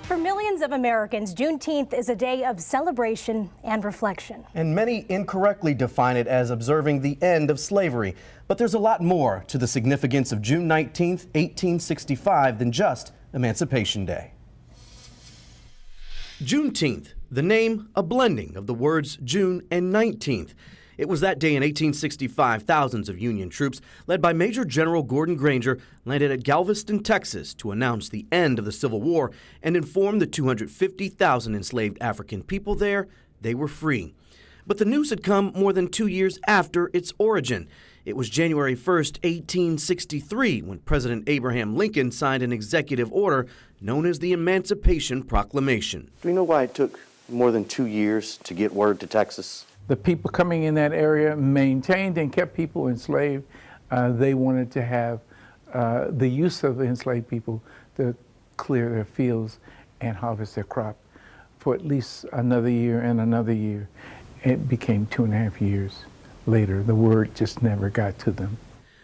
For millions of Americans, Juneteenth is a day of celebration and reflection. And many incorrectly define it as observing the end of slavery. But there's a lot more to the significance of June 19th, 1865 than just Emancipation Day. Juneteenth, the name a blending of the words June and 19th. It was that day in 1865, thousands of Union troops, led by Major General Gordon Granger, landed at Galveston, Texas, to announce the end of the Civil War and inform the 250,000 enslaved African people there they were free. But the news had come more than 2 years after its origin. It was January 1st, 1863, when President Abraham Lincoln signed an executive order known as the Emancipation Proclamation. Do you know why it took more than 2 years to get word to Texas? The people coming in that area maintained and kept people enslaved. They wanted to have the use of enslaved people to clear their fields and harvest their crop for at least another year and another year. It became 2.5 years later. The word just never got to them.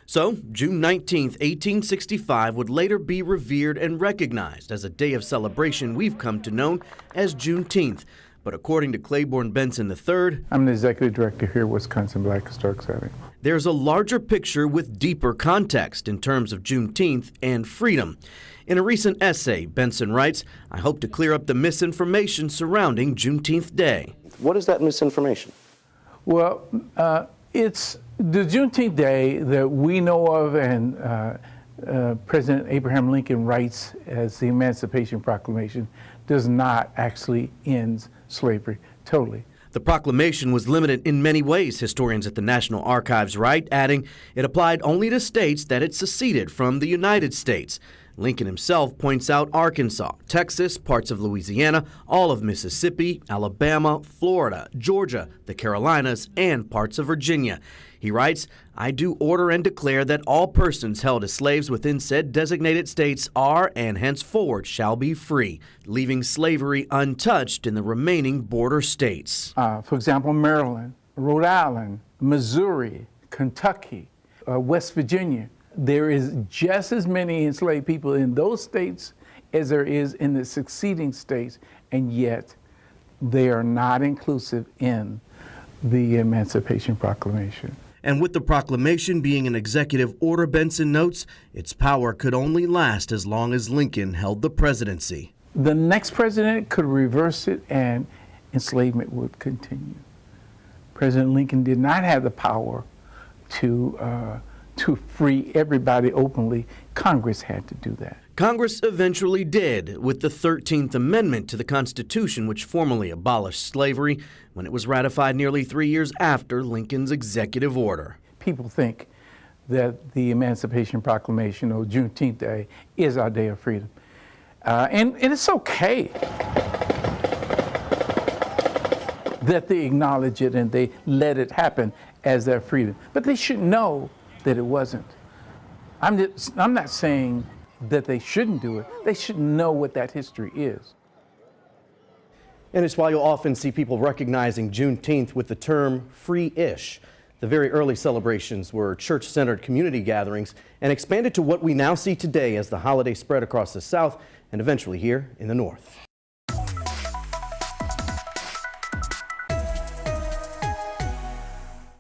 So, June 19th, 1865 would later be revered and recognized as a day of celebration we've come to know as Juneteenth. But according to Claiborne Benson III, I'm the executive director here at Wisconsin Black Historic Society. There's a larger picture with deeper context in terms of Juneteenth and freedom. In a recent essay, Benson writes, "I hope to clear up the misinformation surrounding Juneteenth Day." What is that misinformation? Well, it's the Juneteenth Day that we know of and President Abraham Lincoln writes as the Emancipation Proclamation does not actually end slavery totally. The proclamation was limited in many ways, historians at the National Archives write, adding it applied only to states that it seceded from the United States. Lincoln himself points out Arkansas, Texas, parts of Louisiana, all of Mississippi, Alabama, Florida, Georgia, the Carolinas, and parts of Virginia. He writes, "I do order and declare that all persons held as slaves within said designated states are and henceforward shall be free, leaving slavery untouched in the remaining border states." For example, Maryland, Rhode Island, Missouri, Kentucky, West Virginia. There is just as many enslaved people in those states as there is in the succeeding states, and yet they are not inclusive in the Emancipation Proclamation. And with the proclamation being an executive order, Benson notes, its power could only last as long as Lincoln held the presidency. The next president could reverse it and enslavement would continue. President Lincoln did not have the power to free everybody openly. Congress had to do that. Congress eventually did, with the 13th Amendment to the Constitution, which formally abolished slavery when it was ratified nearly 3 years after Lincoln's executive order. People think that the Emancipation Proclamation, or Juneteenth Day, is our day of freedom. And it's okay that they acknowledge it and they let it happen as their freedom. But they should know that it wasn't. I'm not saying that they shouldn't do it. They should know what that history is. And it's why you'll often see people recognizing Juneteenth with the term free-ish. The very early celebrations were church-centered community gatherings and expanded to what we now see today as the holiday spread across the South and eventually here in the North.